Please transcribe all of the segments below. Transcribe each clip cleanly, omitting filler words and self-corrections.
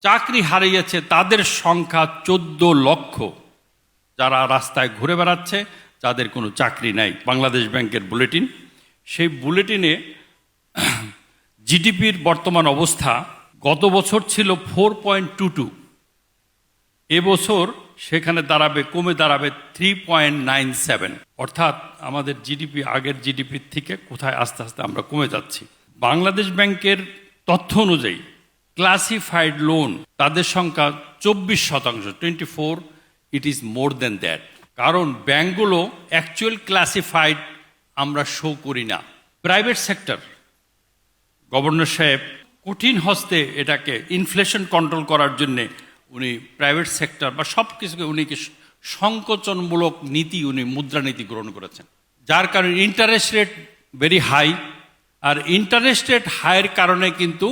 চাকরি হারিয়েছে তাদের সংখ্যা 14 লক্ষ, যারা রাস্তায় ঘুরে বেড়াচ্ছে, যাদের কোনো চাকরি নাই। বাংলাদেশ ব্যাংকের বুলেটিন, সেই বুলেটিনে জিডিপির বর্তমান অবস্থা গত বছর ছিল 4.22, এবছর সেখানে কমে দাঁড়াবে 3.97। অর্থাৎ আমাদের জিডিপি আগের জিডিপির থেকে কোথায় আস্তে আস্তে আমরা কমে যাচ্ছি। বাংলাদেশ ব্যাংকের তথ্য অনুযায়ী ক্লাসিফাইড লোন তাদের সংখ্যা 24%, 24, it is more then that. কারণ ব্যাংকগুলো অ্যাকচুয়াল ক্লাসিফাইড আমরা শো করি না। প্রাইভেট সেক্টর, গভর্নর সাহেব কঠিন হস্তে এটাকে ইনফ্লেশন কন্ট্রোল করার জন্যে উনি প্রাইভেট সেক্টর বা সব কিছুকে সংকোচনমূলক নীতি, মুদ্রানীতি গ্রহণ করেছেন, যার কারণে ইন্টারেস্ট রেট ভেরি হাই। আর ইন্টারেস্ট রেট হাইয়ের কারণে কিন্তু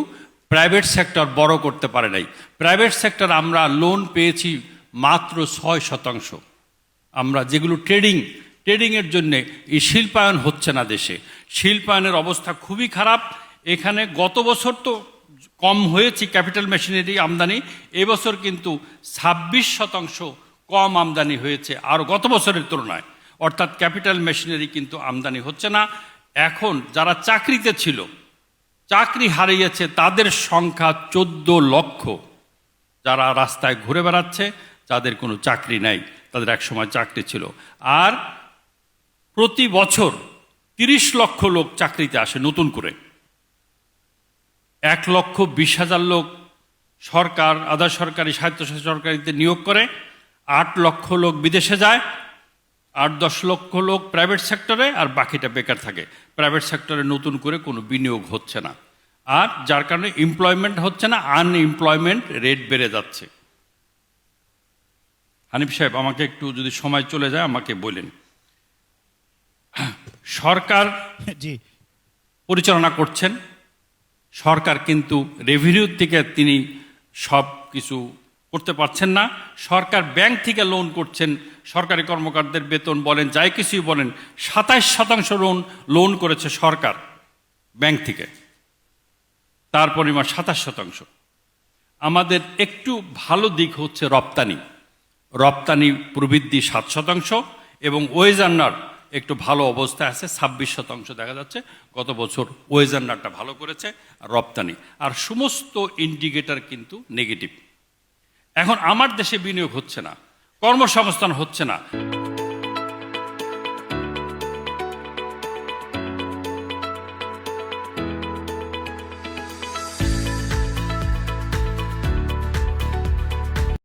প্রাইভেট সেক্টর বড় করতে পারে নাই। প্রাইভেট সেক্টর আমরা লোন পেয়েছি মাত্র 6%। আমরা যেগুলো ট্রেডিংয়ের জন্যে এই শিল্পায়ন হচ্ছে না দেশে, শিল্পায়নের অবস্থা খুবই খারাপ। এখানে গত বছর তো কম হয়েছে ক্যাপিটাল মেশিনারি আমদানি, এবছর কিন্তু 26% কম আমদানি হয়েছে আর গত বছরের তুলনায়। অর্থাৎ ক্যাপিটাল মেশিনারি কিন্তু আমদানি হচ্ছে না। এখন যারা চাকরিতে ছিল, চাকরি হারিয়েছে তাদের সংখ্যা 14 লক্ষ, যারা রাস্তায় ঘুরে বেড়াচ্ছে, যাদের কোনো চাকরি নাই, তাদের একসময় চাকরি ছিল। আর প্রতি বছর 30 লক্ষ লোক চাকরিতে আসে নতুন করে। 1,20,000 লোক সরকার, আধা সরকারি, স্বায়ত্তশাসিত সরকারিতে নিয়োগ করে, 8 লক্ষ লোক বিদেশে যায়, 8-10 লক্ষ লোক প্রাইভেট সেক্টরে, আর বাকিটা বেকার থাকে। প্রাইভেট সেক্টরে নতুন করে কোনো বিনিয়োগ হচ্ছে না, আর যার কারণে এমপ্লয়মেন্ট হচ্ছে না, আনএমপ্লয়মেন্ট রেট বেড়ে যাচ্ছে। হানিফ সাহেব, আমাকে একটু যদি সময় চলে যায় আমাকে বলেন। সরকার পরিচালনা করছেন, সরকার কিন্তু রেভিনিউ থেকে তিনি সব কিছু করতে পারছেন না। সরকার ব্যাংক থেকে লোন করছেন, সরকারি কর্মকর্তাদের বেতন বলেন, যাই কিছুই বলেন, 27% লোন করেছে সরকার ব্যাংক থেকে, তার পরিমাণ 27%। আমাদের একটু ভালো দিক হচ্ছে রপ্তানি প্রবৃদ্ধি 7%, এবং ওয়েজ আর্নার একটু ভালো অবস্থায় আছে, 26% দেখা যাচ্ছে। গত বছর ওয়েজ আর্নারটা ভালো করেছে আর রপ্তানি, আর সমস্ত ইন্ডিকেটর কিন্তু নেগেটিভ। এখন আমার দেশে বিনিয়োগ হচ্ছে না, কর্মসংস্থান হচ্ছে না।